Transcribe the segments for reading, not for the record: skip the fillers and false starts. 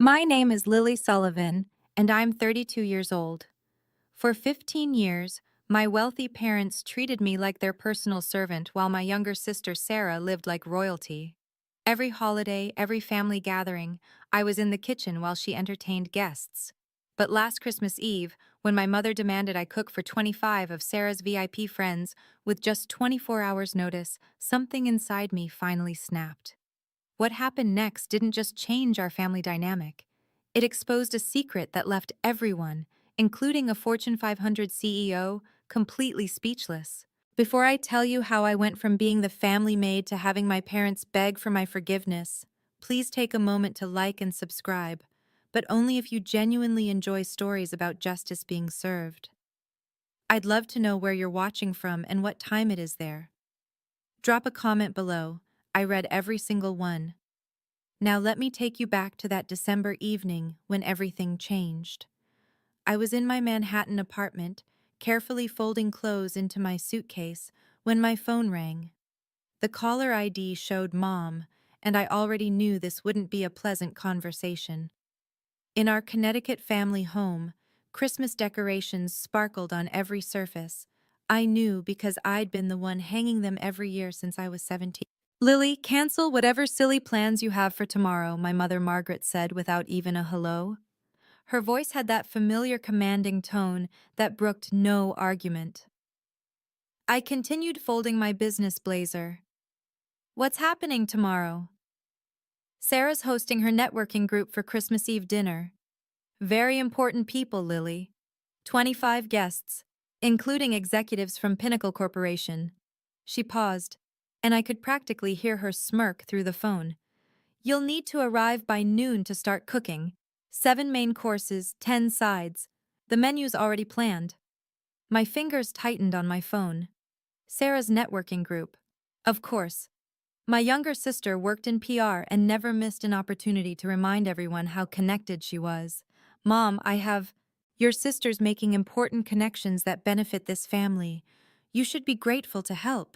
My name is Lily Sullivan, and I'm 32 years old. For 15 years, my wealthy parents treated me like their personal servant while my younger sister Sarah lived like royalty. Every holiday, every family gathering, I was in the kitchen while she entertained guests. But last Christmas Eve, when my mother demanded I cook for 25 of Sarah's VIP friends with just 24 hours' notice, something inside me finally snapped. What happened next didn't just change our family dynamic. It exposed a secret that left everyone, including a Fortune 500 CEO, completely speechless. Before I tell you how I went from being the family maid to having my parents beg for my forgiveness, please take a moment to like and subscribe, but only if you genuinely enjoy stories about justice being served. I'd love to know where you're watching from and what time it is there. Drop a comment below. I read every single one. Now let me take you back to that December evening when everything changed. I was in my Manhattan apartment, carefully folding clothes into my suitcase, when my phone rang. The caller ID showed Mom, and I already knew this wouldn't be a pleasant conversation. In our Connecticut family home, Christmas decorations sparkled on every surface. I knew because I'd been the one hanging them every year since I was 17. Lily, cancel whatever silly plans you have for tomorrow, my mother Margaret said without even a hello. Her voice had that familiar commanding tone that brooked no argument. I continued folding my business blazer. What's happening tomorrow? Sarah's hosting her networking group for Christmas Eve dinner. Very important people, Lily. 25 guests, including executives from Pinnacle Corporation. She paused, and I could practically hear her smirk through the phone. You'll need to arrive by noon to start cooking. 7 main courses, 10 sides. The menu's already planned. My fingers tightened on my phone. Sarah's networking group. Of course. My younger sister worked in PR and never missed an opportunity to remind everyone how connected she was. Mom, your sister's making important connections that benefit this family. You should be grateful to help.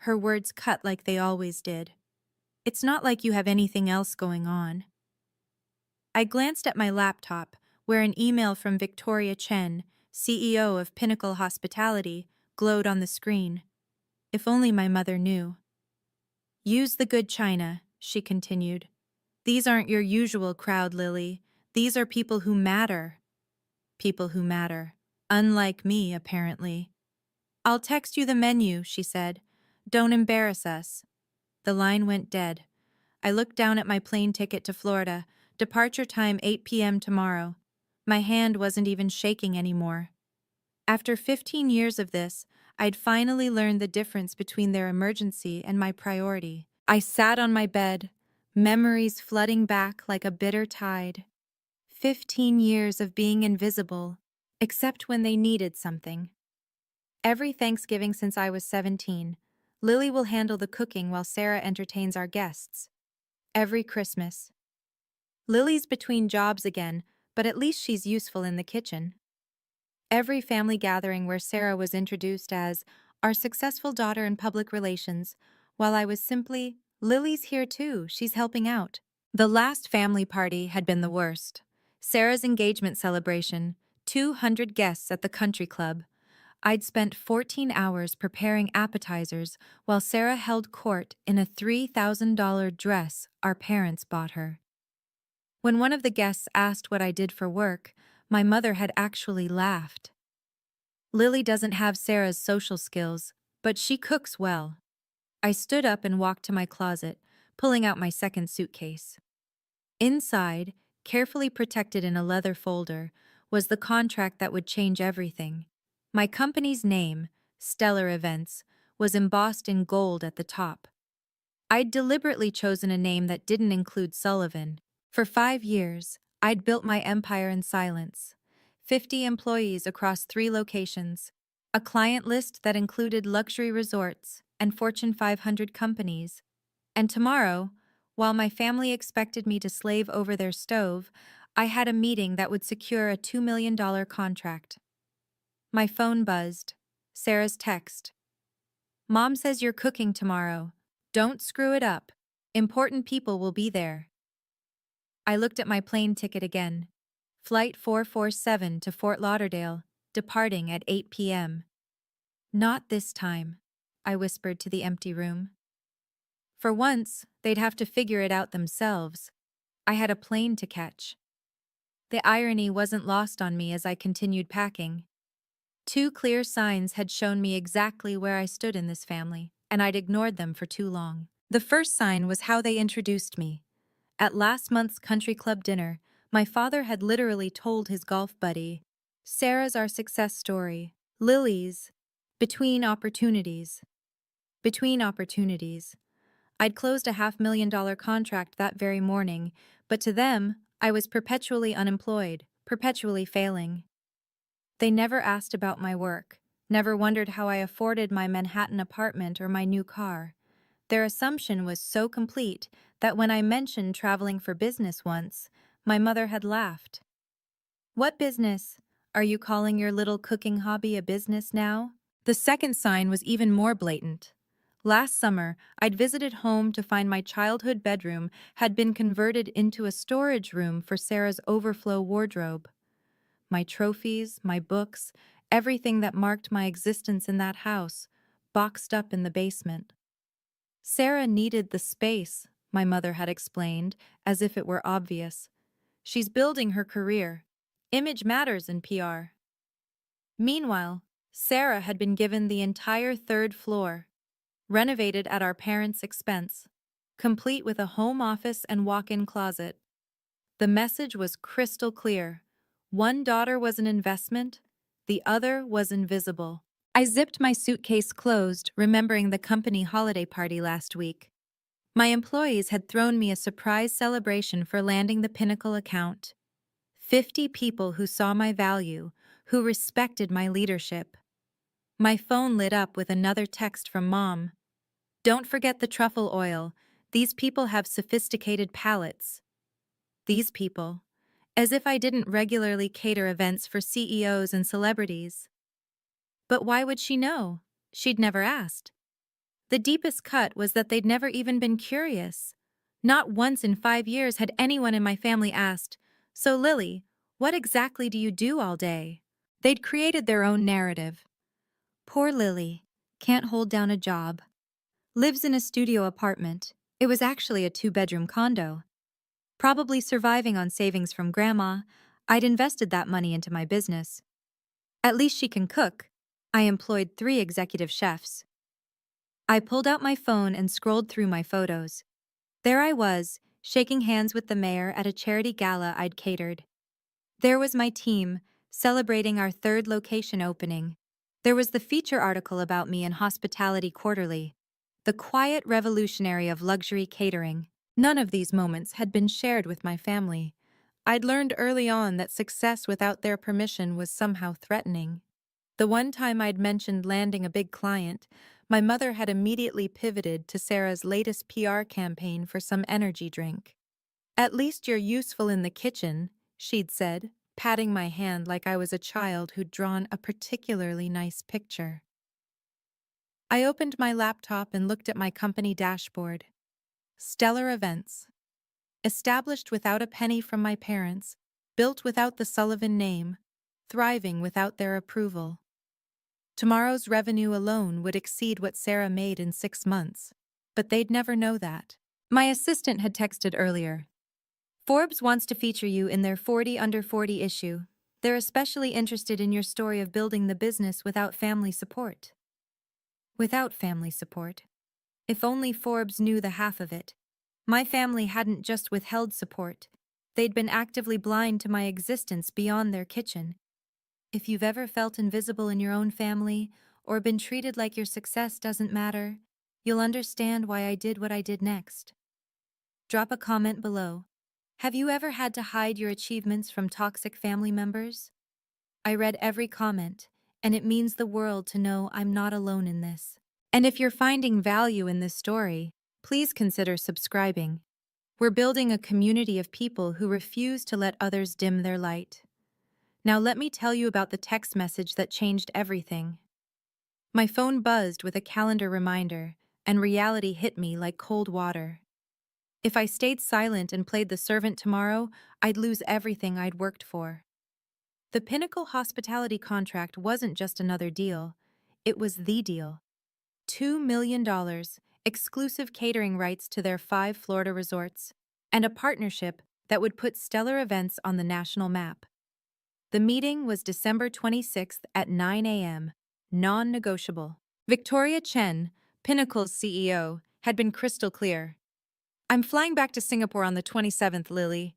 Her words cut like they always did. It's not like you have anything else going on. I glanced at my laptop, where an email from Victoria Chen, CEO of Pinnacle Hospitality, glowed on the screen. If only my mother knew. Use the good china, she continued. These aren't your usual crowd, Lily. These are people who matter. People who matter. Unlike me, apparently. I'll text you the menu, she said. Don't embarrass us. The line went dead. I looked down at my plane ticket to Florida. Departure time 8 p.m. tomorrow. My hand wasn't even shaking anymore. After 15 years of this, I'd finally learned the difference between their emergency and my priority. I sat on my bed, memories flooding back like a bitter tide. 15 years of being invisible, except when they needed something. Every Thanksgiving since I was 17, Lily will handle the cooking while Sarah entertains our guests. Every Christmas. Lily's between jobs again, but at least she's useful in the kitchen. Every family gathering where Sarah was introduced as our successful daughter in public relations, while I was simply, Lily's here too, she's helping out. The last family party had been the worst. Sarah's engagement celebration, 200 guests at the country club. I'd spent 14 hours preparing appetizers while Sarah held court in a $3,000 dress our parents bought her. When one of the guests asked what I did for work, my mother had actually laughed. Lily doesn't have Sarah's social skills, but she cooks well. I stood up and walked to my closet, pulling out my second suitcase. Inside, carefully protected in a leather folder, was the contract that would change everything. My company's name, Stellar Events, was embossed in gold at the top. I'd deliberately chosen a name that didn't include Sullivan. For 5 years, I'd built my empire in silence. 50 employees across 3 locations, a client list that included luxury resorts and Fortune 500 companies. And tomorrow, while my family expected me to slave over their stove, I had a meeting that would secure a $2 million contract. My phone buzzed. Sarah's text. Mom says you're cooking tomorrow. Don't screw it up. Important people will be there. I looked at my plane ticket again. Flight 447 to Fort Lauderdale, departing at 8 p.m. Not this time, I whispered to the empty room. For once, they'd have to figure it out themselves. I had a plane to catch. The irony wasn't lost on me as I continued packing. Two clear signs had shown me exactly where I stood in this family, and I'd ignored them for too long. The first sign was how they introduced me. At last month's country club dinner, my father had literally told his golf buddy, "Sarah's our success story. Lily's between opportunities." Between opportunities. I'd closed a $500,000 contract that very morning, but to them, I was perpetually unemployed, perpetually failing. They never asked about my work, never wondered how I afforded my Manhattan apartment or my new car. Their assumption was so complete that when I mentioned traveling for business once, my mother had laughed. "What business? Are you calling your little cooking hobby a business now?" The second sign was even more blatant. Last summer, I'd visited home to find my childhood bedroom had been converted into a storage room for Sarah's overflow wardrobe. My trophies, my books, everything that marked my existence in that house, boxed up in the basement. Sarah needed the space, my mother had explained, as if it were obvious. She's building her career. Image matters in PR. Meanwhile, Sarah had been given the entire third floor, renovated at our parents' expense, complete with a home office and walk-in closet. The message was crystal clear. One daughter was an investment, the other was invisible. I zipped my suitcase closed, remembering the company holiday party last week. My employees had thrown me a surprise celebration for landing the Pinnacle account. 50 people who saw my value, who respected my leadership. My phone lit up with another text from Mom. "Don't forget the truffle oil. These people have sophisticated palates." These people. As if I didn't regularly cater events for CEOs and celebrities. But why would she know? She'd never asked. The deepest cut was that they'd never even been curious. Not once in 5 years had anyone in my family asked, "So Lily, what exactly do you do all day?" They'd created their own narrative. Poor Lily. Can't hold down a job. Lives in a studio apartment. It was actually a 2-bedroom condo. Probably surviving on savings from Grandma. I'd invested that money into my business. At least she can cook. I employed 3 executive chefs. I pulled out my phone and scrolled through my photos. There I was, shaking hands with the mayor at a charity gala I'd catered. There was my team, celebrating our 3rd location opening. There was the feature article about me in Hospitality Quarterly. The quiet revolutionary of luxury catering. None of these moments had been shared with my family. I'd learned early on that success without their permission was somehow threatening. The one time I'd mentioned landing a big client, my mother had immediately pivoted to Sarah's latest PR campaign for some energy drink. "At least you're useful in the kitchen," she'd said, patting my hand like I was a child who'd drawn a particularly nice picture. I opened my laptop and looked at my company dashboard. Stellar events. Established without a penny from my parents, built without the Sullivan name, thriving without their approval. Tomorrow's revenue alone would exceed what Sarah made in 6 months, but they'd never know that. My assistant had texted earlier. "Forbes wants to feature you in their 40 Under 40 issue. They're especially interested in your story of building the business without family support." Without family support. If only Forbes knew the half of it. My family hadn't just withheld support. They'd been actively blind to my existence beyond their kitchen. If you've ever felt invisible in your own family, or been treated like your success doesn't matter, you'll understand why I did what I did next. Drop a comment below. Have you ever had to hide your achievements from toxic family members? I read every comment, and it means the world to know I'm not alone in this. And if you're finding value in this story, please consider subscribing. We're building a community of people who refuse to let others dim their light. Now let me tell you about the text message that changed everything. My phone buzzed with a calendar reminder, and reality hit me like cold water. If I stayed silent and played the servant tomorrow, I'd lose everything I'd worked for. The Pinnacle hospitality contract wasn't just another deal, it was the deal. $2 million, exclusive catering rights to their 5 Florida resorts, and a partnership that would put stellar events on the national map. The meeting was December 26th at 9 a.m., non-negotiable. Victoria Chen, Pinnacle's CEO, had been crystal clear. I'm flying back to Singapore on the 27th, Lily.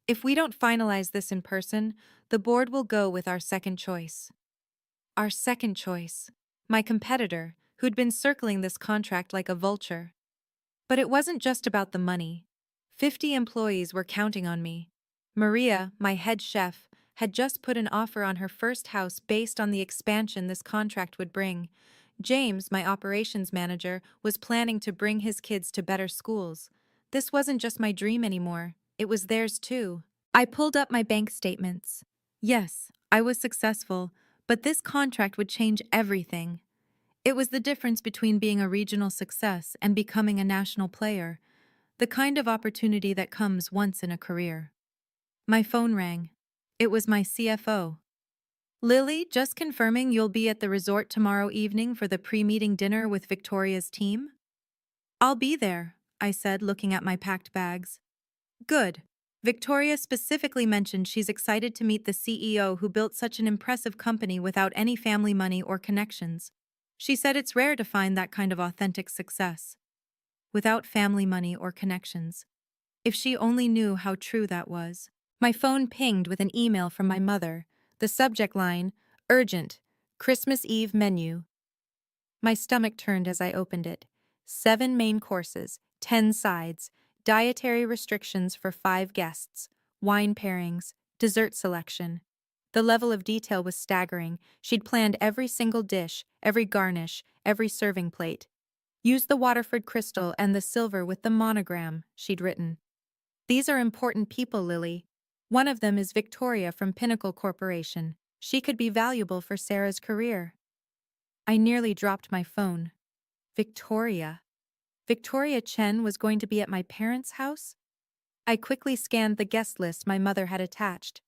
If we don't finalize this in person, the board will go with our second choice. Our second choice. My competitor, who'd been circling this contract like a vulture. But it wasn't just about the money. 50 employees were counting on me. Maria, my head chef, had just put an offer on her first house based on the expansion this contract would bring. James, my operations manager, was planning to bring his kids to better schools. This wasn't just my dream anymore, it was theirs too. I pulled up my bank statements. Yes, I was successful, but this contract would change everything. It was the difference between being a regional success and becoming a national player, the kind of opportunity that comes once in a career. My phone rang. It was my CFO. Lily, just confirming you'll be at the resort tomorrow evening for the pre-meeting dinner with Victoria's team? I'll be there, I said, looking at my packed bags. Good. Victoria specifically mentioned she's excited to meet the CEO who built such an impressive company without any family money or connections. She said it's rare to find that kind of authentic success. Without family money or connections. If she only knew how true that was. My phone pinged with an email from my mother. The subject line, urgent, Christmas Eve menu. My stomach turned as I opened it. 7 main courses, 10 sides, dietary restrictions for 5 guests, wine pairings, dessert selection. The level of detail was staggering. She'd planned every single dish, every garnish, every serving plate. Use the Waterford crystal and the silver with the monogram, she'd written. These are important people, Lily. One of them is Victoria from Pinnacle Corporation. She could be valuable for Sarah's career. I nearly dropped my phone. Victoria. Victoria Chen was going to be at my parents' house? I quickly scanned the guest list my mother had attached.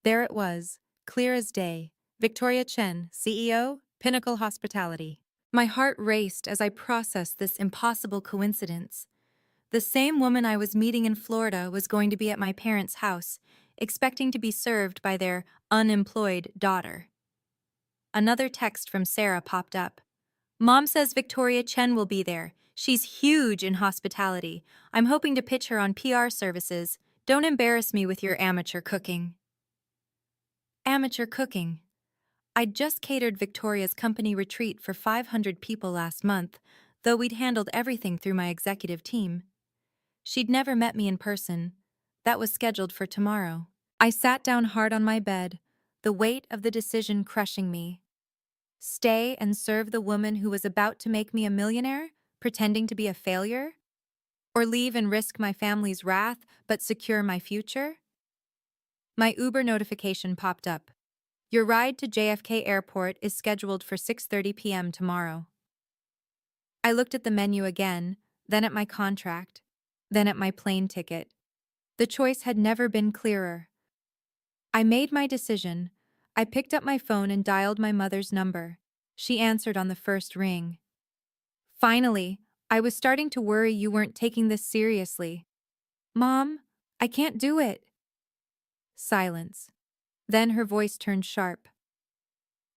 There it was, clear as day. Victoria Chen, CEO, Pinnacle Hospitality. My heart raced as I processed this impossible coincidence. The same woman I was meeting in Florida was going to be at my parents' house, expecting to be served by their unemployed daughter. Another text from Sarah popped up. Mom says Victoria Chen will be there. She's huge in hospitality. I'm hoping to pitch her on PR services. Don't embarrass me with your amateur cooking. Amateur cooking. I'd just catered Victoria's company retreat for 500 people last month, though we'd handled everything through my executive team. She'd never met me in person. That was scheduled for tomorrow. I sat down hard on my bed, the weight of the decision crushing me. Stay and serve the woman who was about to make me a millionaire, pretending to be a failure? Or leave and risk my family's wrath, but secure my future? My Uber notification popped up. Your ride to JFK Airport is scheduled for 6:30 p.m. tomorrow. I looked at the menu again, then at my contract, then at my plane ticket. The choice had never been clearer. I made my decision. I picked up my phone and dialed my mother's number. She answered on the first ring. Finally, I was starting to worry you weren't taking this seriously. Mom, I can't do it. Silence. Then her voice turned sharp.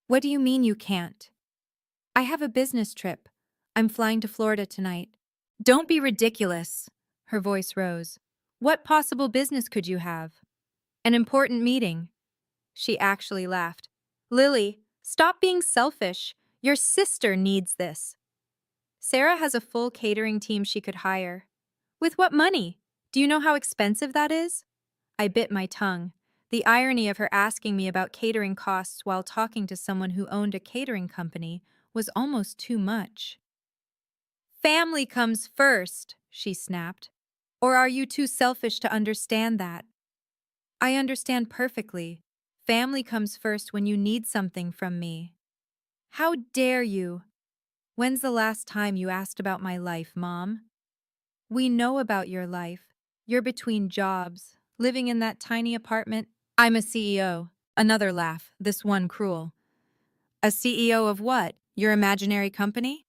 What do you mean you can't? I have a business trip. I'm flying to Florida tonight. Don't be ridiculous. Her voice rose. What possible business could you have? An important meeting. She actually laughed. Lily, stop being selfish. Your sister needs this. Sarah has a full catering team she could hire. With what money? Do you know how expensive that is? I bit my tongue. The irony of her asking me about catering costs while talking to someone who owned a catering company was almost too much. Family comes first, she snapped. Or are you too selfish to understand that? I understand perfectly. Family comes first when you need something from me. How dare you? When's the last time you asked about my life, Mom? We know about your life. You're between jobs, living in that tiny apartment. I'm a CEO. Another laugh, this one cruel. A CEO of what? Your imaginary company?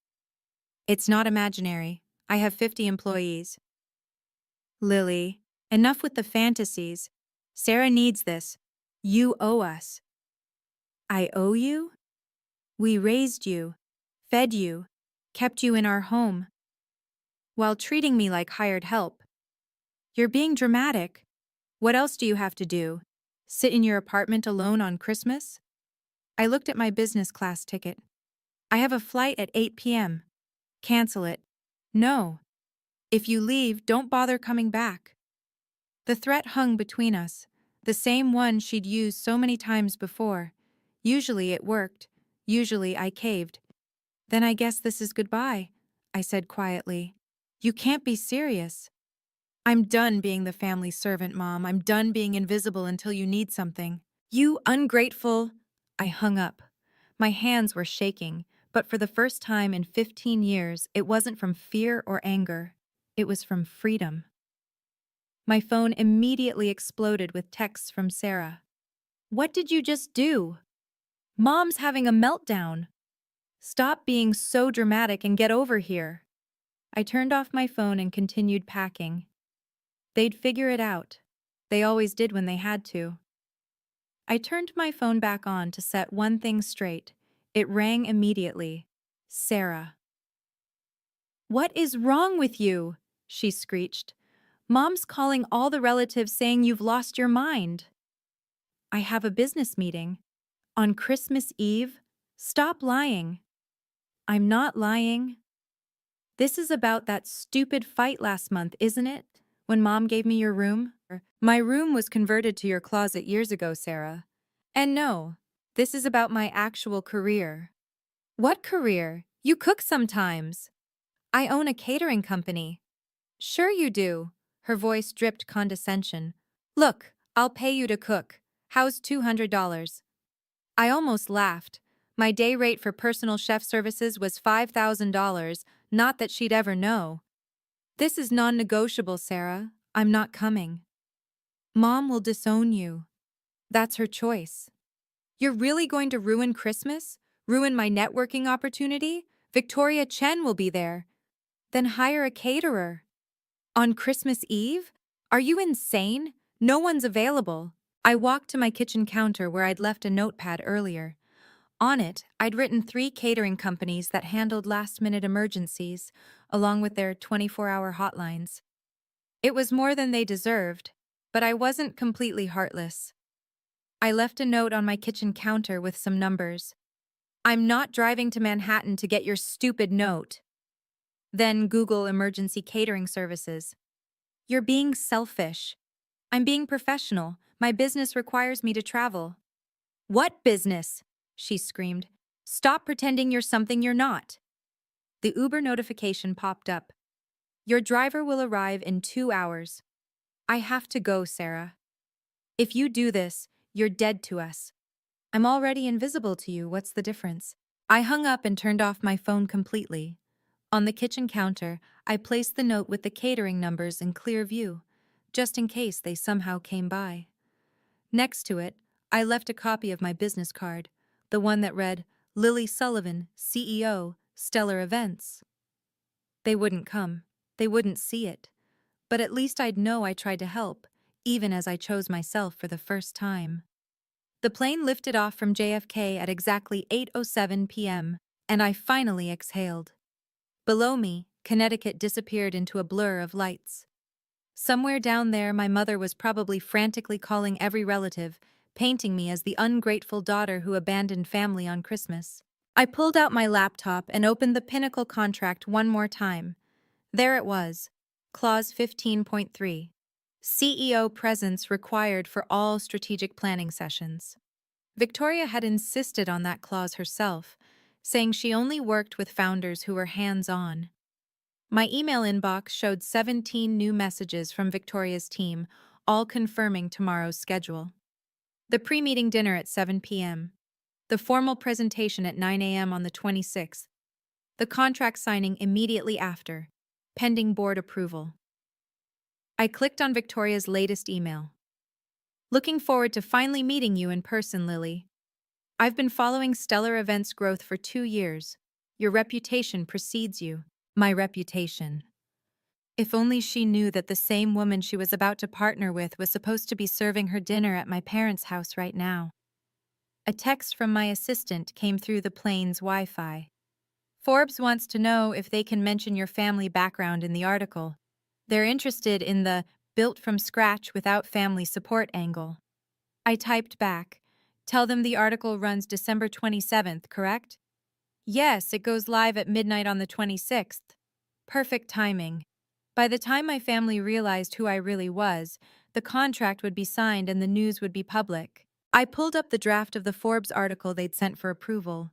It's not imaginary. I have 50 employees. Lily, enough with the fantasies. Sarah needs this. You owe us. I owe you? We raised you, fed you, kept you in our home, while treating me like hired help. You're being dramatic. What else do you have to do? Sit in your apartment alone on Christmas? I looked at my business class ticket. I have a flight at 8 p.m. Cancel it. No. If you leave, don't bother coming back. The threat hung between us, the same one she'd used so many times before. Usually it worked. Usually I caved. Then I guess this is goodbye, I said quietly. You can't be serious. I'm done being the family servant, Mom. I'm done being invisible until you need something. You ungrateful. I hung up. My hands were shaking, but for the first time in 15 years, it wasn't from fear or anger. It was from freedom. My phone immediately exploded with texts from Sarah. What did you just do? Mom's having a meltdown. Stop being so dramatic and get over here. I turned off my phone and continued packing. They'd figure it out. They always did when they had to. I turned my phone back on to set one thing straight. It rang immediately. Sarah. What is wrong with you? She screeched. Mom's calling all the relatives saying you've lost your mind. I have a business meeting. On Christmas Eve? Stop lying. I'm not lying. This is about that stupid fight last month, isn't it? When Mom gave me your room? My room was converted to your closet years ago, Sarah. And no, this is about my actual career. What career? You cook sometimes. I own a catering company. Sure you do. Her voice dripped condescension. Look, I'll pay you to cook. How's $200? I almost laughed. My day rate for personal chef services was $5,000, not that she'd ever know. This is non-negotiable, Sarah. I'm not coming. Mom will disown you. That's her choice. You're really going to ruin Christmas? Ruin my networking opportunity? Victoria Chen will be there. Then hire a caterer. On Christmas Eve? Are you insane? No one's available. I walked to my kitchen counter where I'd left a notepad earlier. On it, I'd written 3 catering companies that handled last-minute emergencies, along with their 24-hour hotlines. It was more than they deserved, but I wasn't completely heartless. I left a note on my kitchen counter with some numbers. I'm not driving to Manhattan to get your stupid note. Then Google emergency catering services. You're being selfish. I'm being professional. My business requires me to travel. What business? She screamed. Stop pretending you're something you're not. The Uber notification popped up. Your driver will arrive in 2 hours. I have to go, Sarah. If you do this, you're dead to us. I'm already invisible to you, what's the difference? I hung up and turned off my phone completely. On the kitchen counter, I placed the note with the catering numbers in clear view, just in case they somehow came by. Next to it, I left a copy of my business card, the one that read, Lily Sullivan, CEO, Stellar Events. They wouldn't come. They wouldn't see it. But at least I'd know I tried to help, even as I chose myself for the first time. The plane lifted off from JFK at exactly 8:07 p.m., and I finally exhaled. Below me, Connecticut disappeared into a blur of lights. Somewhere down there, my mother was probably frantically calling every relative, painting me as the ungrateful daughter who abandoned family on Christmas. I pulled out my laptop and opened the Pinnacle contract one more time. There it was, Clause 15.3. CEO presence required for all strategic planning sessions. Victoria had insisted on that clause herself, saying she only worked with founders who were hands-on. My email inbox showed 17 new messages from Victoria's team, all confirming tomorrow's schedule. The pre-meeting dinner at 7 p.m. The formal presentation at 9 a.m. on the 26th. The contract signing immediately after. pending board approval. I clicked on Victoria's latest email. Looking forward to finally meeting you in person, Lily. I've been following Stellar Events' growth for 2 years. Your reputation precedes you. My reputation. If only she knew that the same woman she was about to partner with was supposed to be serving her dinner at my parents' house right now. A text from my assistant came through the plane's Wi-Fi. Forbes wants to know if they can mention your family background in the article. They're interested in the built from scratch without family support angle. I typed back, tell them the article runs December 27th, correct? Yes, it goes live at midnight on the 26th. Perfect timing. By the time my family realized who I really was, the contract would be signed and the news would be public. I pulled up the draft of the Forbes article they'd sent for approval.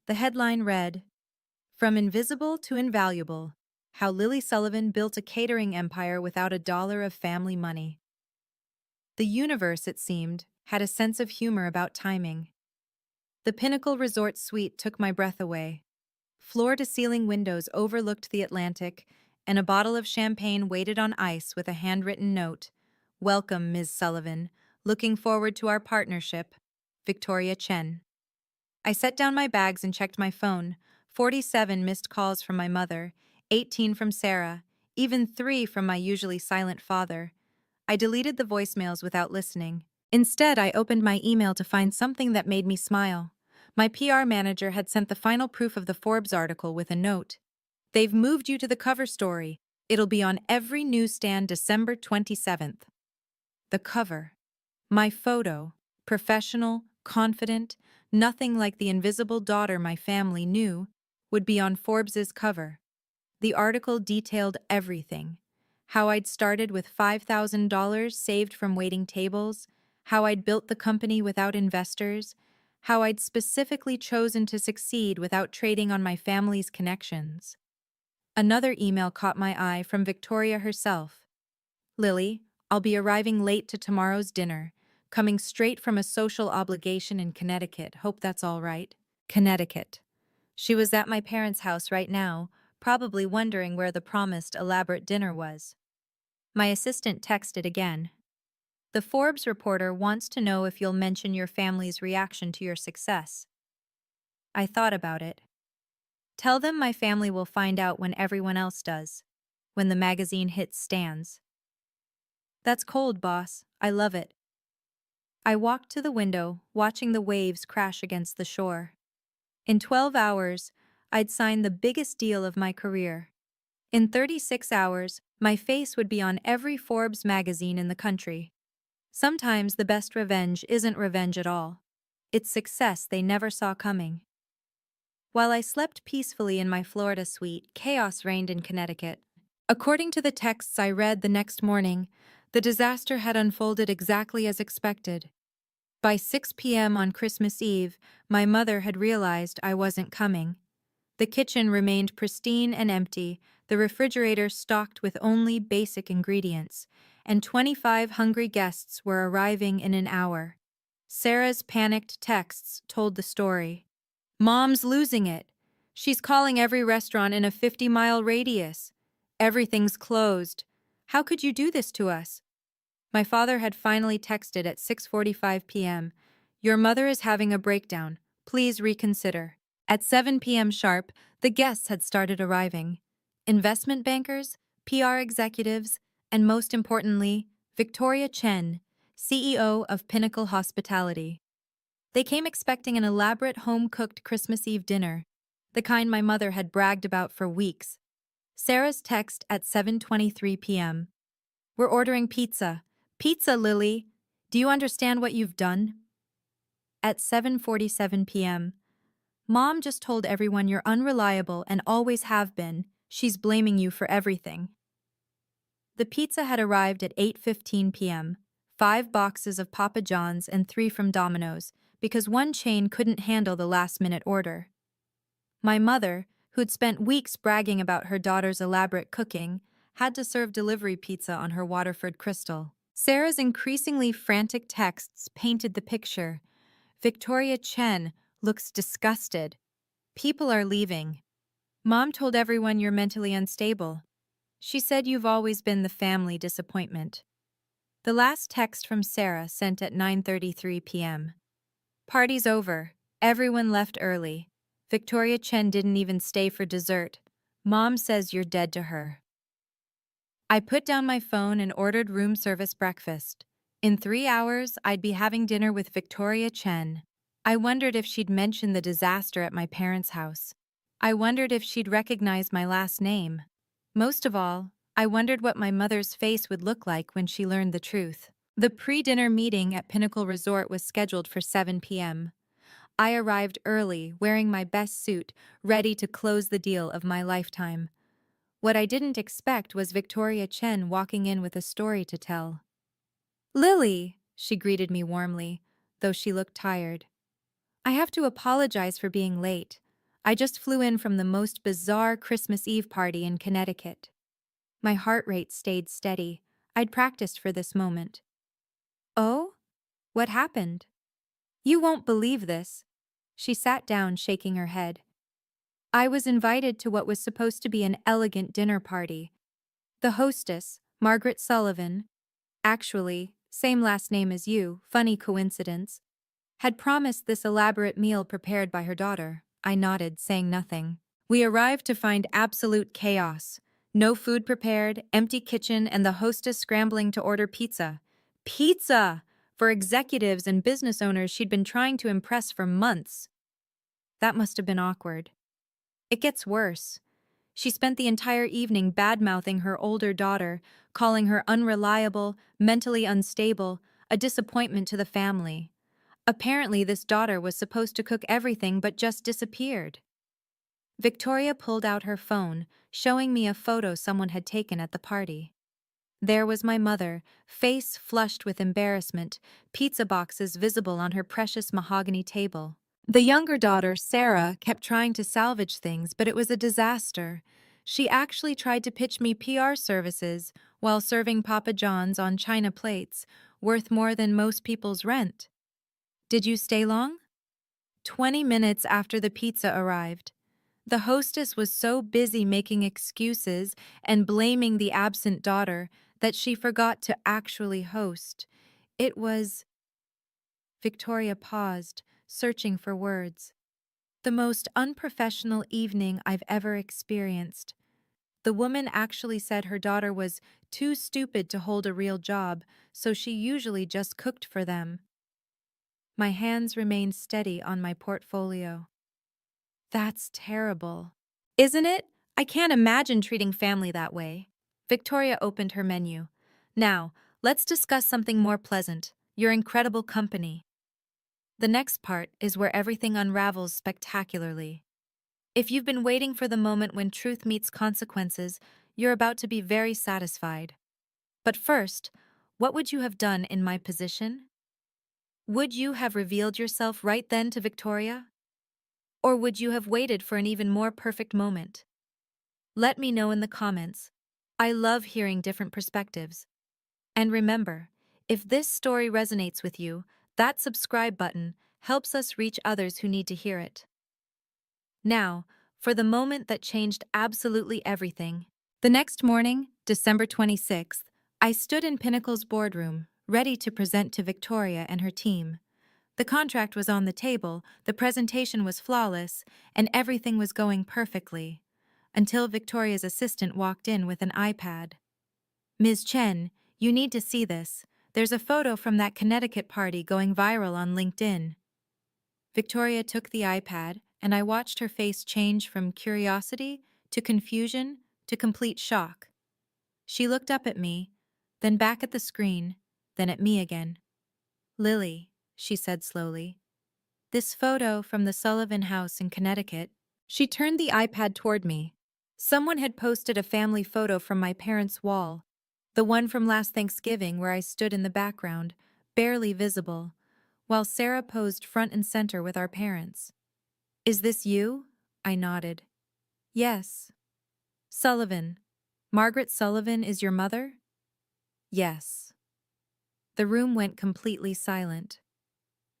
The headline read, "From Invisible to Invaluable: How Lily Sullivan Built a Catering Empire Without a Dollar of Family Money." The universe, it seemed, had a sense of humor about timing. The Pinnacle Resort Suite took my breath away. Floor-to-ceiling windows overlooked the Atlantic, and a bottle of champagne waited on ice with a handwritten note. "Welcome, Ms. Sullivan. Looking forward to our partnership. Victoria Chen." I set down my bags and checked my phone. 47 missed calls from my mother, 18 from Sarah, even 3 from my usually silent father. I deleted the voicemails without listening. Instead, I opened my email to find something that made me smile. My PR manager had sent the final proof of the Forbes article with a note. "They've moved you to the cover story. It'll be on every newsstand December 27th. The cover. My photo. Professional, confident, nothing like the invisible daughter my family knew, would be on Forbes's cover. The article detailed everything. How I'd started with $5,000 saved from waiting tables, how I'd built the company without investors, how I'd specifically chosen to succeed without trading on my family's connections. Another email caught my eye from Victoria herself. "Lily, I'll be arriving late to tomorrow's dinner, coming straight from a social obligation in Connecticut. Hope that's all right." Connecticut. She was at my parents' house right now, probably wondering where the promised elaborate dinner was. My assistant texted again. "The Forbes reporter wants to know if you'll mention your family's reaction to your success." I thought about it. "Tell them my family will find out when everyone else does, when the magazine hits stands." That's cold, boss. I love it. I walked to the window, watching the waves crash against the shore. In 12 hours, I'd signed the biggest deal of my career. In 36 hours, my face would be on every Forbes magazine in the country. Sometimes the best revenge isn't revenge at all. It's success they never saw coming. While I slept peacefully in my Florida suite, chaos reigned in Connecticut. According to the texts I read the next morning, the disaster had unfolded exactly as expected. By 6 p.m. on Christmas Eve, my mother had realized I wasn't coming. The kitchen remained pristine and empty, the refrigerator stocked with only basic ingredients, and 25 hungry guests were arriving in an hour. Sarah's panicked texts told the story. "Mom's losing it. She's calling every restaurant in a 50-mile radius. Everything's closed. How could you do this to us?" My father had finally texted at 6:45 p.m. "Your mother is having a breakdown. Please reconsider." At 7 p.m. sharp, the guests had started arriving. Investment bankers, PR executives, and most importantly, Victoria Chen, CEO of Pinnacle Hospitality. They came expecting an elaborate home-cooked Christmas Eve dinner, the kind my mother had bragged about for weeks. Sarah's text at 7:23 p.m. "We're ordering pizza. Pizza, Lily. Do you understand what you've done?" At 7:47 p.m. "Mom just told everyone you're unreliable and always have been. She's blaming you for everything." The pizza had arrived at 8:15 p.m., 5 boxes of Papa John's and 3 from Domino's, because one chain couldn't handle the last-minute order. My mother, who'd spent weeks bragging about her daughter's elaborate cooking, had to serve delivery pizza on her Waterford Crystal. Sarah's increasingly frantic texts painted the picture. "Victoria Chen looks disgusted. People are leaving. Mom told everyone you're mentally unstable. She said you've always been the family disappointment. The last text from Sarah sent at 9:33 p.m. Party's over. Everyone left early. Victoria Chen didn't even stay for dessert. Mom says you're dead to her. I put down my phone and ordered room service breakfast. In 3 hours, I'd be having dinner with Victoria Chen. I wondered if she'd mention the disaster at my parents' house. I wondered if she'd recognize my last name. Most of all, I wondered what my mother's face would look like when she learned the truth. The pre-dinner meeting at Pinnacle Resort was scheduled for 7 p.m. I arrived early, wearing my best suit, ready to close the deal of my lifetime. What I didn't expect was Victoria Chen walking in with a story to tell. "Lily," she greeted me warmly, though she looked tired. "I have to apologize for being late. I just flew in from the most bizarre Christmas Eve party in Connecticut." My heart rate stayed steady. I'd practiced for this moment. "Oh? What happened?" "You won't believe this." She sat down, shaking her head. "I was invited to what was supposed to be an elegant dinner party. The hostess, Margaret Sullivan, actually, same last name as you, funny coincidence, had promised this elaborate meal prepared by her daughter." I nodded, saying nothing. We arrived to find absolute chaos. No food prepared, empty kitchen, and the hostess scrambling to order pizza. Pizza! For executives and business owners she'd been trying to impress for months. That must have been awkward. It gets worse. She spent the entire evening bad-mouthing her older daughter, calling her unreliable, mentally unstable, a disappointment to the family. Apparently, this daughter was supposed to cook everything but just disappeared. Victoria pulled out her phone, showing me a photo someone had taken at the party. There was my mother, face flushed with embarrassment, pizza boxes visible on her precious mahogany table. The younger daughter, Sarah, kept trying to salvage things, but it was a disaster. She actually tried to pitch me PR services while serving Papa John's on china plates, worth more than most people's rent. "Did you stay long?" 20 minutes after the pizza arrived. The hostess was so busy making excuses and blaming the absent daughter that she forgot to actually host. It was... Victoria paused, searching for words. "The most unprofessional evening I've ever experienced. The woman actually said her daughter was too stupid to hold a real job, so she usually just cooked for them." My hands remained steady on my portfolio. "That's terrible." "Isn't it? I can't imagine treating family that way." Victoria opened her menu. "Now, let's discuss something more pleasant, your incredible company." The next part is where everything unravels spectacularly. If you've been waiting for the moment when truth meets consequences, you're about to be very satisfied. But first, what would you have done in my position? Would you have revealed yourself right then to Victoria? Or would you have waited for an even more perfect moment? Let me know in the comments. I love hearing different perspectives. And remember, if this story resonates with you, that subscribe button helps us reach others who need to hear it. Now, for the moment that changed absolutely everything. The next morning, December 26th, I stood in Pinnacle's boardroom, ready to present to Victoria and her team. The contract was on the table, the presentation was flawless, and everything was going perfectly. Until Victoria's assistant walked in with an iPad. "Ms. Chen, you need to see this. There's a photo from that Connecticut party going viral on LinkedIn." Victoria took the iPad, and I watched her face change from curiosity to confusion to complete shock. She looked up at me, then back at the screen, then at me again. "Lily," she said slowly, "this photo from the Sullivan house in Connecticut." She turned the iPad toward me. Someone had posted a family photo from my parents' wall, the one from last Thanksgiving where I stood in the background, barely visible, while Sarah posed front and center with our parents. "Is this you?" I nodded. "Yes." "Sullivan. Margaret Sullivan is your mother?" "Yes." The room went completely silent.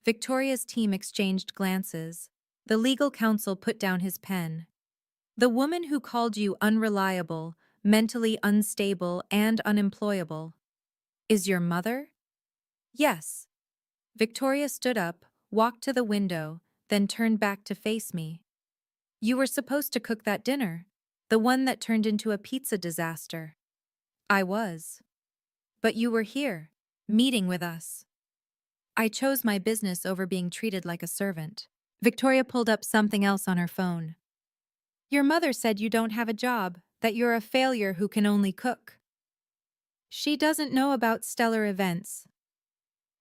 Victoria's team exchanged glances. The legal counsel put down his pen. "The woman who called you unreliable, mentally unstable and unemployable. Is your mother? Yes. Victoria stood up, walked to the window, then turned back to face me. You were supposed to cook that dinner, the one that turned into a pizza disaster. I was. But you were here, meeting with us. I chose my business over being treated like a servant. Victoria pulled up something else on her phone. Your mother said you don't have a job, that you're a failure who can only cook. She doesn't know about stellar events.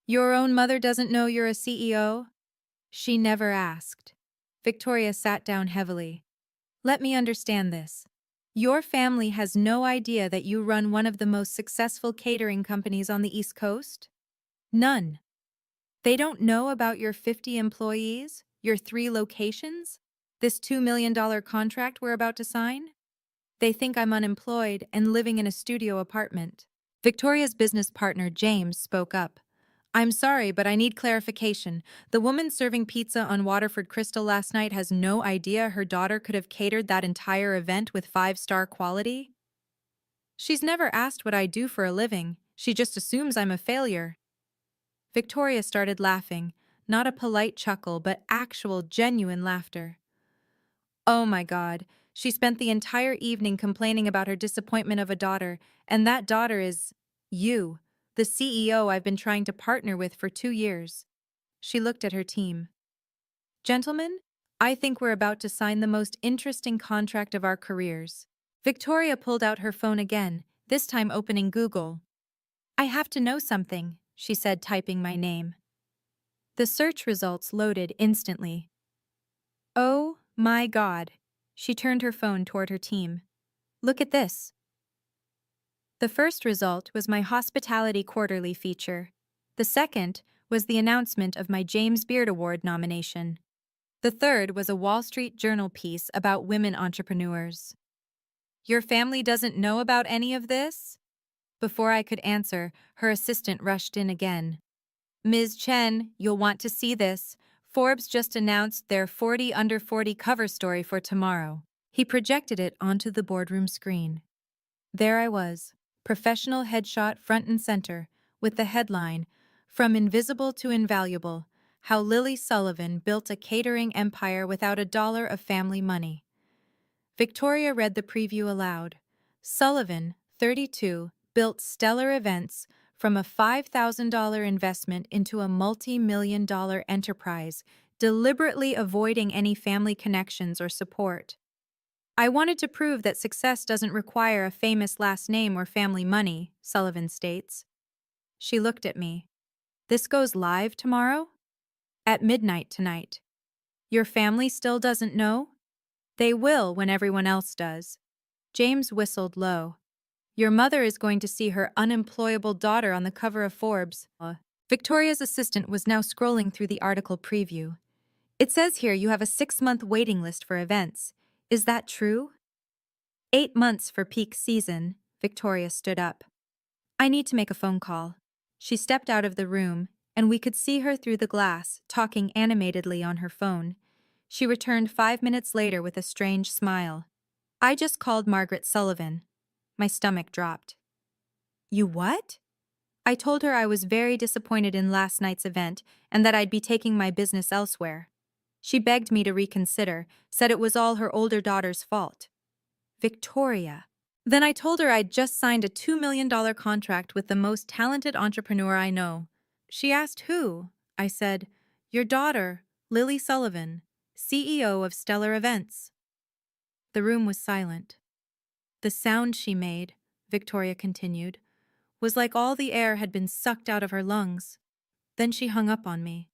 Your own mother doesn't know you're a CEO? She never asked. Victoria sat down heavily. Let me understand this. Your family has no idea that you run one of the most successful catering companies on the East Coast? None. They don't know about your 50 employees, your 3 locations, this $2 million contract we're about to sign? They think I'm unemployed and living in a studio apartment. Victoria's business partner, James, spoke up. I'm sorry, but I need clarification. The woman serving pizza on Waterford Crystal last night has no idea her daughter could have catered that entire event with 5-star quality? She's never asked what I do for a living. She just assumes I'm a failure. Victoria started laughing, not a polite chuckle, but actual, genuine laughter. Oh my God, she spent the entire evening complaining about her disappointment of a daughter, and that daughter is you, the CEO I've been trying to partner with for 2 years. She looked at her team. Gentlemen, I think we're about to sign the most interesting contract of our careers. Victoria pulled out her phone again, this time opening Google. I have to know something, she said, typing my name. The search results loaded instantly. Oh my God. She turned her phone toward her team. Look at this. The first result was my Hospitality Quarterly feature. The second was the announcement of my James Beard Award nomination. The third was a Wall Street Journal piece about women entrepreneurs. Your family doesn't know about any of this? Before I could answer, her assistant rushed in again. Ms. Chen, you'll want to see this. Forbes just announced their 40 Under 40 cover story for tomorrow. He projected it onto the boardroom screen. There I was, professional headshot front and center, with the headline, From Invisible to Invaluable, How Lily Sullivan Built a Catering Empire Without a Dollar of Family Money. Victoria read the preview aloud. Sullivan, 32, built stellar events from a $5,000 investment into a multi-million-dollar enterprise, deliberately avoiding any family connections or support. I wanted to prove that success doesn't require a famous last name or family money, Sullivan states. She looked at me. This goes live tomorrow? At midnight tonight. Your family still doesn't know? They will when everyone else does. James whistled low. Your mother is going to see her unemployable daughter on the cover of Forbes. Victoria's assistant was now scrolling through the article preview. It says here you have a 6-month waiting list for events. Is that true? 8 months for peak season, Victoria stood up. I need to make a phone call. She stepped out of the room, and we could see her through the glass, talking animatedly on her phone. She returned 5 minutes later with a strange smile. I just called Margaret Sullivan. My stomach dropped. You what? I told her I was very disappointed in last night's event and that I'd be taking my business elsewhere. She begged me to reconsider, said it was all her older daughter's fault. Victoria. Then I told her I'd just signed a $2 million contract with the most talented entrepreneur I know. She asked who? I said, your daughter, Lily Sullivan, CEO of Stellar Events. The room was silent. The sound she made, Victoria continued, was like all the air had been sucked out of her lungs. Then she hung up on me.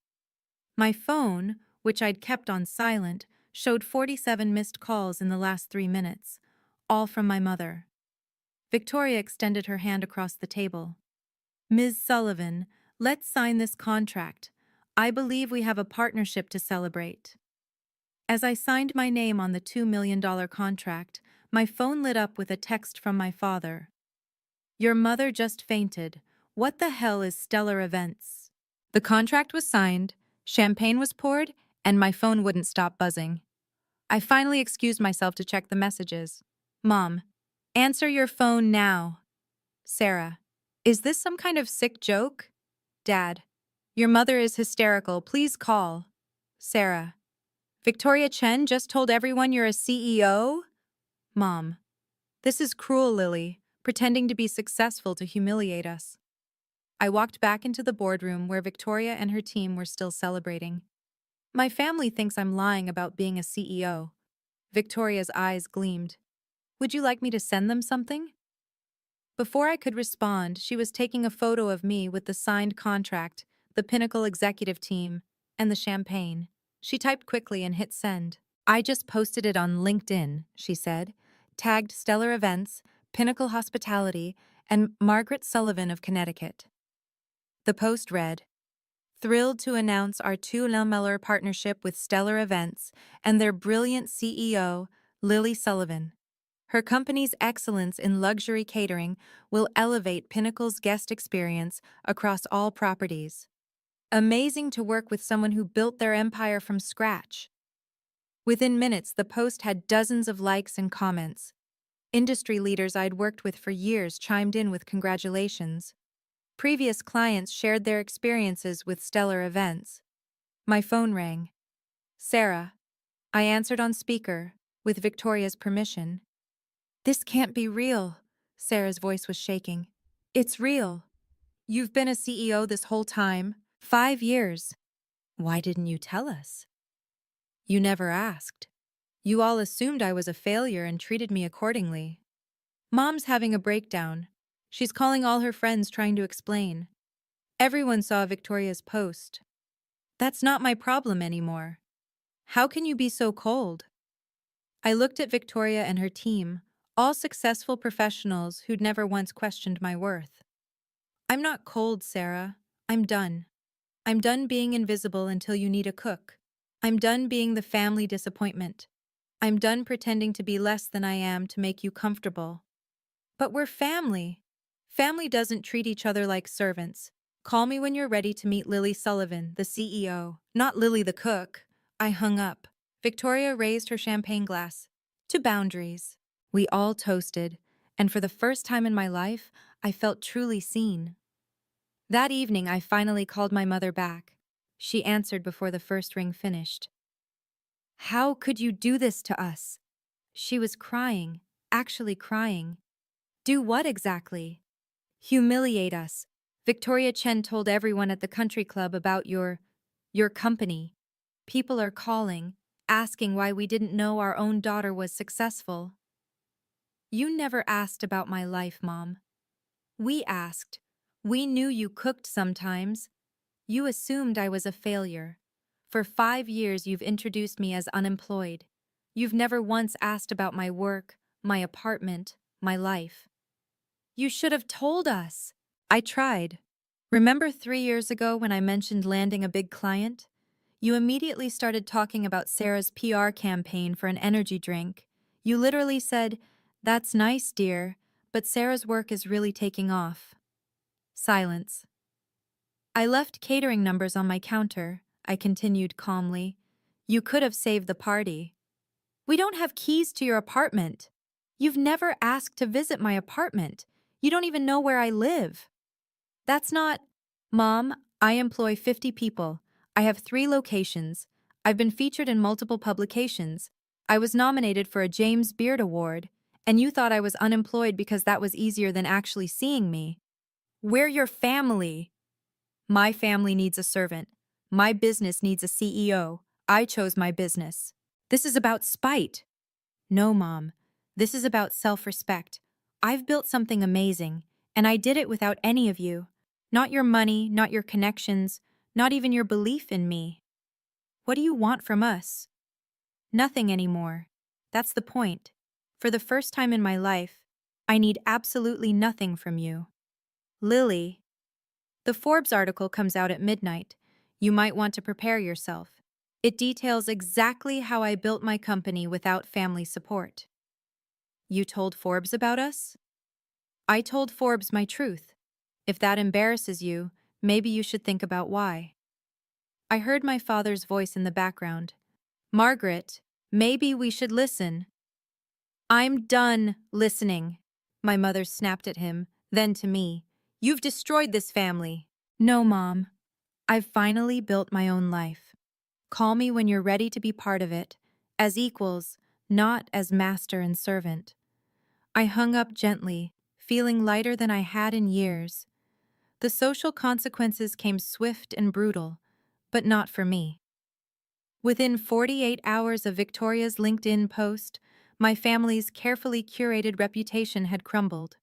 My phone, which I'd kept on silent, showed 47 missed calls in the last 3 minutes, all from my mother. Victoria extended her hand across the table. Ms. Sullivan, let's sign this contract. I believe we have a partnership to celebrate. As I signed my name on the $2 million contract, my phone lit up with a text from my father. Your mother just fainted. What the hell is Stellar Events? The contract was signed, champagne was poured, and my phone wouldn't stop buzzing. I finally excused myself to check the messages. Mom, Answer your phone now. Sarah. Is this some kind of sick joke? Dad. Your mother is hysterical. Please call. Sarah. Victoria Chen just told everyone you're a CEO? Mom. This is cruel, Lily, pretending to be successful to humiliate us. I walked back into the boardroom where Victoria and her team were still celebrating. My family thinks I'm lying about being a CEO. Victoria's eyes gleamed. Would you like me to send them something? Before I could respond, she was taking a photo of me with the signed contract, the Pinnacle executive team, and the champagne. She typed quickly and hit send. I just posted it on LinkedIn, she said, tagged Stellar Events, Pinnacle Hospitality, and Margaret Sullivan of Connecticut. The post read, "Thrilled to announce our 2-Miller partnership with Stellar Events and their brilliant CEO, Lily Sullivan. Her company's excellence in luxury catering will elevate Pinnacle's guest experience across all properties. Amazing to work with someone who built their empire from scratch." Within minutes, the post had dozens of likes and comments. Industry leaders I'd worked with for years chimed in with congratulations. Previous clients shared their experiences with Stellar Events. My phone rang. Sarah. I answered on speaker, with Victoria's permission. This can't be real. Sarah's voice was shaking. It's real. You've been a CEO this whole time, 5 years. Why didn't you tell us? You never asked. You all assumed I was a failure and treated me accordingly. Mom's having a breakdown. She's calling all her friends trying to explain. Everyone saw Victoria's post. That's not my problem anymore. How can you be so cold? I looked at Victoria and her team, all successful professionals who'd never once questioned my worth. I'm not cold, Sarah. I'm done. I'm done being invisible until you need a cook. I'm done being the family disappointment. I'm done pretending to be less than I am to make you comfortable. But we're family. Family doesn't treat each other like servants. Call me when you're ready to meet Lily Sullivan, the CEO, not Lily the cook. I hung up. Victoria raised her champagne glass. To boundaries. We all toasted, and for the first time in my life, I felt truly seen. That evening, I finally called my mother back. She answered before the first ring finished. How could you do this to us? She was crying, actually crying. Do what exactly? Humiliate us. Victoria Chen told everyone at the country club about your company. People are calling, asking why we didn't know our own daughter was successful. You never asked about my life, Mom. We asked. We knew you cooked sometimes. You assumed I was a failure. For 5 years you've introduced me as unemployed. You've never once asked about my work, my apartment, my life. You should have told us. I tried. Remember 3 years ago when I mentioned landing a big client? You immediately started talking about Sarah's PR campaign for an energy drink. You literally said, "That's nice, dear, but Sarah's work is really taking off." Silence. I left catering numbers on my counter, I continued calmly. You could have saved the party. We don't have keys to your apartment. You've never asked to visit my apartment. You don't even know where I live. That's not... Mom, I employ 50 people. I have 3 locations. I've been featured in multiple publications. I was nominated for a James Beard Award, and you thought I was unemployed because that was easier than actually seeing me. We're your family. My family needs a servant. My business needs a CEO. I chose my business. This is about spite. No, Mom. This is about self-respect. I've built something amazing, and I did it without any of you. Not your money, not your connections, not even your belief in me. What do you want from us? Nothing anymore. That's the point. For the first time in my life, I need absolutely nothing from you. Lily. The Forbes article comes out at midnight. You might want to prepare yourself. It details exactly how I built my company without family support. You told Forbes about us? I told Forbes my truth. If that embarrasses you, maybe you should think about why. I heard my father's voice in the background. Margaret, maybe we should listen. I'm done listening. My mother snapped at him, then to me. You've destroyed this family. No, Mom. I've finally built my own life. Call me when you're ready to be part of it, as equals, not as master and servant. I hung up gently, feeling lighter than I had in years. The social consequences came swift and brutal, but not for me. Within 48 hours of Victoria's LinkedIn post, my family's carefully curated reputation had crumbled.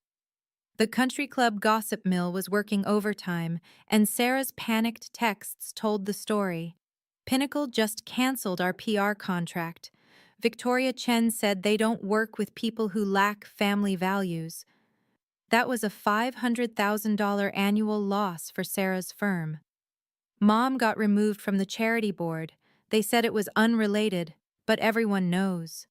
The country club gossip mill was working overtime, and Sarah's panicked texts told the story. Pinnacle just canceled our PR contract. Victoria Chen said they don't work with people who lack family values. That was a $500,000 annual loss for Sarah's firm. Mom got removed from the charity board. They said it was unrelated, but everyone knows.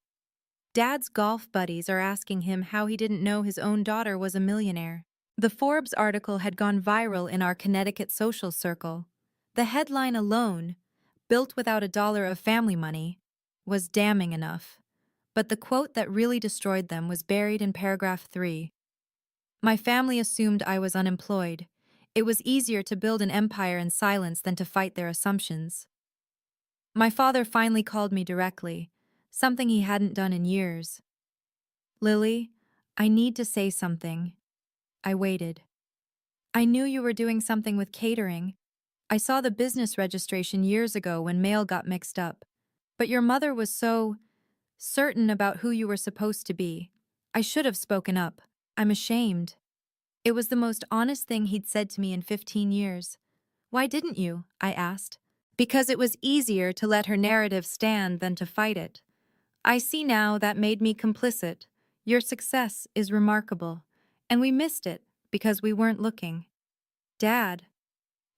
Dad's golf buddies are asking him how he didn't know his own daughter was a millionaire. The Forbes article had gone viral in our Connecticut social circle. The headline alone, "Built without a dollar of family money," was damning enough. But the quote that really destroyed them was buried in paragraph 3. My family assumed I was unemployed. It was easier to build an empire in silence than to fight their assumptions. My father finally called me directly, something he hadn't done in years. Lily, I need to say something. I waited. I knew you were doing something with catering. I saw the business registration years ago when mail got mixed up. But your mother was so certain about who you were supposed to be. I should have spoken up. I'm ashamed. It was the most honest thing he'd said to me in 15 years. Why didn't you? I asked. Because it was easier to let her narrative stand than to fight it. I see now that made me complicit. Your success is remarkable, and we missed it because we weren't looking. Dad,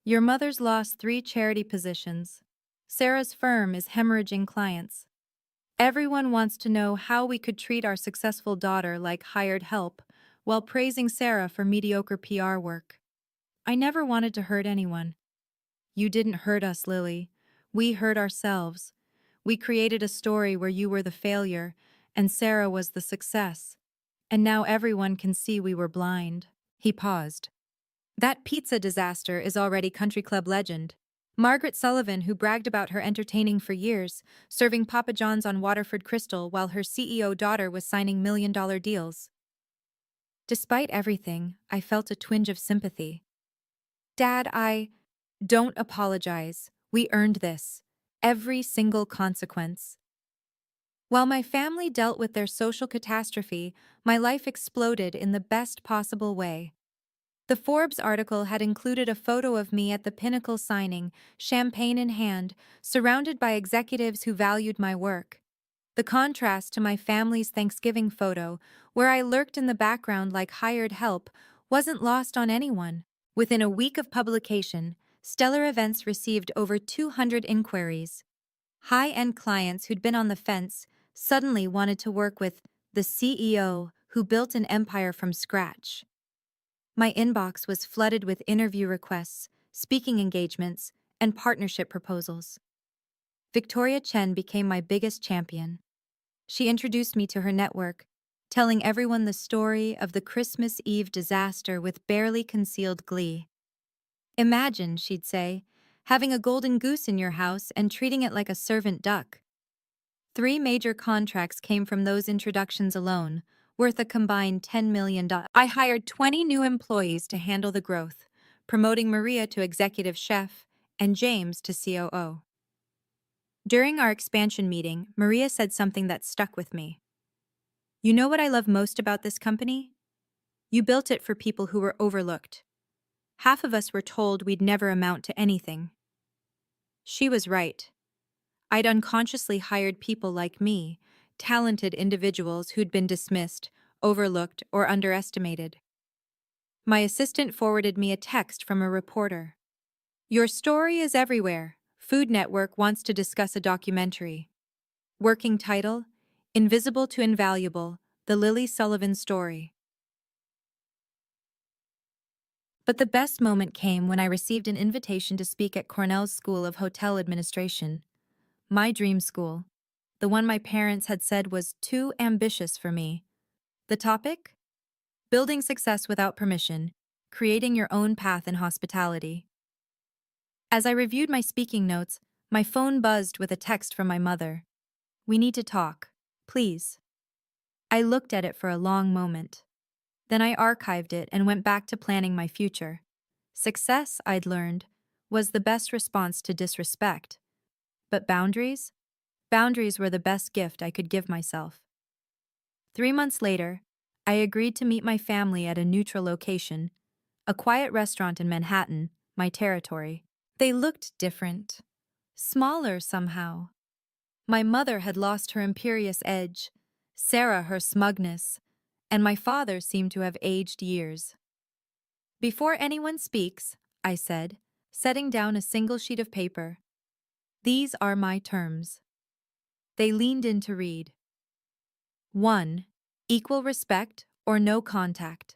your mother's lost 3 charity positions. Sarah's firm is hemorrhaging clients. Everyone wants to know how we could treat our successful daughter like hired help while praising Sarah for mediocre PR work. I never wanted to hurt anyone. You didn't hurt us, Lily. We hurt ourselves. We created a story where you were the failure and Sarah was the success. And now everyone can see we were blind. He paused. That pizza disaster is already country club legend. Margaret Sullivan, who bragged about her entertaining for years, serving Papa John's on Waterford Crystal while her CEO daughter was signing million-dollar deals. Despite everything, I felt a twinge of sympathy. Dad, don't apologize. We earned this. Every single consequence. While my family dealt with their social catastrophe, my life exploded in the best possible way. The Forbes article had included a photo of me at the Pinnacle signing, champagne in hand, surrounded by executives who valued my work. The contrast to my family's Thanksgiving photo, where I lurked in the background like hired help, wasn't lost on anyone. Within a week of publication, Stellar Events received over 200 inquiries. High-end clients who'd been on the fence suddenly wanted to work with the CEO who built an empire from scratch. My inbox was flooded with interview requests, speaking engagements, and partnership proposals. Victoria Chen became my biggest champion. She introduced me to her network, telling everyone the story of the Christmas Eve disaster with barely concealed glee. Imagine, she'd say, having a golden goose in your house and treating it like a servant duck. 3 major contracts came from those introductions alone, worth a combined $10 million. I hired 20 new employees to handle the growth, promoting Maria to executive chef and James to COO. During our expansion meeting, Maria said something that stuck with me. You know what I love most about this company? You built it for people who were overlooked. Half of us were told we'd never amount to anything. She was right. I'd unconsciously hired people like me, talented individuals who'd been dismissed, overlooked, or underestimated. My assistant forwarded me a text from a reporter. Your story is everywhere. Food Network wants to discuss a documentary. Working title, Invisible to Invaluable, The Lily Sullivan Story. But the best moment came when I received an invitation to speak at Cornell's School of Hotel Administration. My dream school. The one my parents had said was too ambitious for me. The topic? Building success without permission, creating your own path in hospitality. As I reviewed my speaking notes, my phone buzzed with a text from my mother. We need to talk, please. I looked at it for a long moment. Then I archived it and went back to planning my future. Success, I'd learned, was the best response to disrespect. But boundaries? Boundaries were the best gift I could give myself. 3 months later, I agreed to meet my family at a neutral location, a quiet restaurant in Manhattan, my territory. They looked different. Smaller somehow. My mother had lost her imperious edge, Sarah her smugness, and my father seemed to have aged years. Before anyone speaks, I said, setting down a single sheet of paper. These are my terms. They leaned in to read. 1. Equal respect or no contact.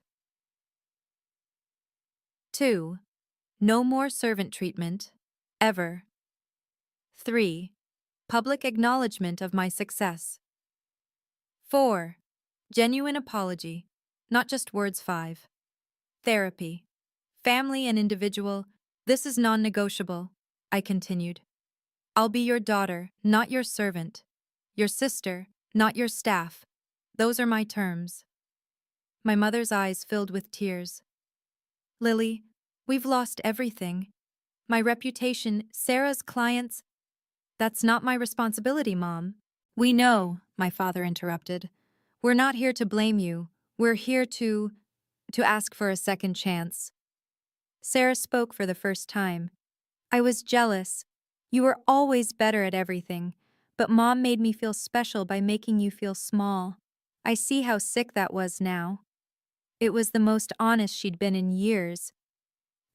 2. No more servant treatment, ever. 3. Public acknowledgement of my success. 4. Genuine apology, not just words. 5. Therapy. Family and individual, this is non-negotiable, I continued. I'll be your daughter, not your servant. Your sister, not your staff. Those are my terms. My mother's eyes filled with tears. Lily, we've lost everything. My reputation, Sarah's clients. That's not my responsibility, Mom. We know, my father interrupted. We're not here to blame you. We're here to ask for a second chance. Sarah spoke for the first time. I was jealous. You were always better at everything, but Mom made me feel special by making you feel small. I see how sick that was now. It was the most honest she'd been in years.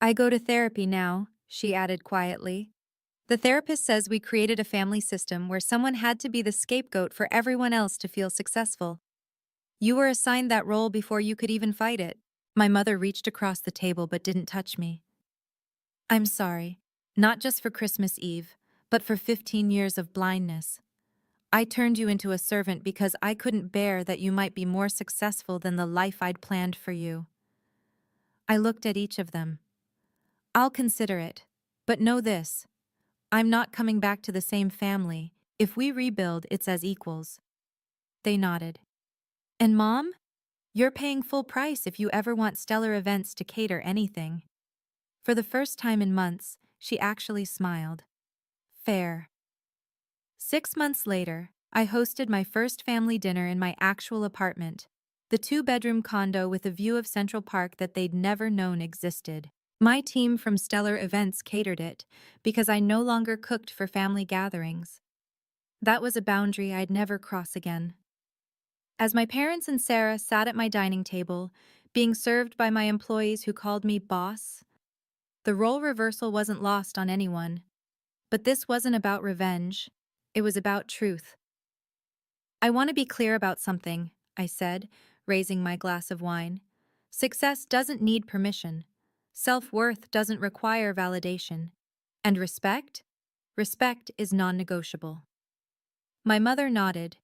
I go to therapy now, she added quietly. The therapist says we created a family system where someone had to be the scapegoat for everyone else to feel successful. You were assigned that role before you could even fight it. My mother reached across the table but didn't touch me. I'm sorry, not just for Christmas Eve, but for 15 years of blindness. I turned you into a servant because I couldn't bear that you might be more successful than the life I'd planned for you. I looked at each of them. I'll consider it, but know this. I'm not coming back to the same family. If we rebuild, it's as equals. They nodded. And Mom? You're paying full price if you ever want Stellar Events to cater anything. For the first time in months, she actually smiled. Fair. 6 months later, I hosted my first family dinner in my actual apartment, the 2-bedroom condo with a view of Central Park that they'd never known existed. My team from Stellar Events catered it because I no longer cooked for family gatherings. That was a boundary I'd never cross again. As my parents and Sarah sat at my dining table, being served by my employees who called me boss, the role reversal wasn't lost on anyone. But this wasn't about revenge. It was about truth. I want to be clear about something, I said, raising my glass of wine. Success doesn't need permission. Self-worth doesn't require validation. And respect? Respect is non-negotiable. My mother nodded.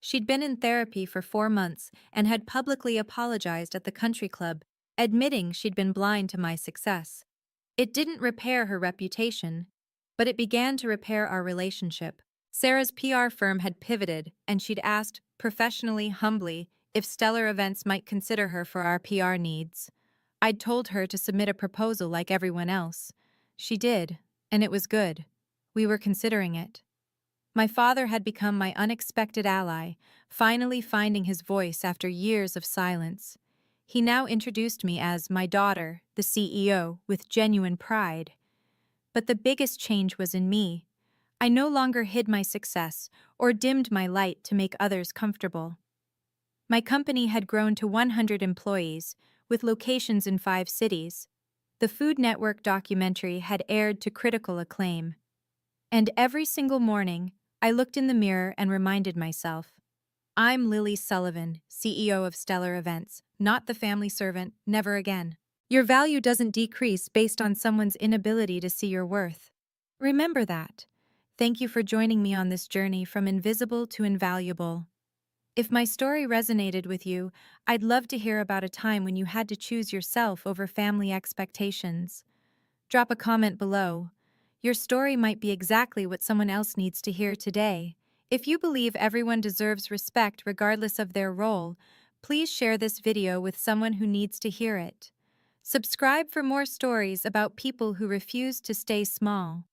She'd been in therapy for 4 months and had publicly apologized at the country club, admitting she'd been blind to my success. It didn't repair her reputation, but it began to repair our relationship. Sarah's PR firm had pivoted, and she'd asked, professionally, humbly, if Stellar Events might consider her for our PR needs. I'd told her to submit a proposal like everyone else. She did, and it was good. We were considering it. My father had become my unexpected ally, finally finding his voice after years of silence. He now introduced me as my daughter, the CEO, with genuine pride. But the biggest change was in me. I no longer hid my success or dimmed my light to make others comfortable. My company had grown to 100 employees, with locations in 5 cities. The Food Network documentary had aired to critical acclaim. And every single morning, I looked in the mirror and reminded myself, I'm Lily Sullivan, CEO of Stellar Events, not the family servant, never again. Your value doesn't decrease based on someone's inability to see your worth. Remember that. Thank you for joining me on this journey from invisible to invaluable. If my story resonated with you, I'd love to hear about a time when you had to choose yourself over family expectations. Drop a comment below. Your story might be exactly what someone else needs to hear today. If you believe everyone deserves respect regardless of their role, please share this video with someone who needs to hear it. Subscribe for more stories about people who refuse to stay small.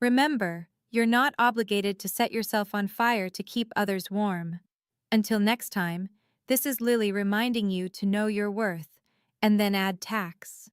Remember, you're not obligated to set yourself on fire to keep others warm. Until next time, this is Lily reminding you to know your worth, and then add tax.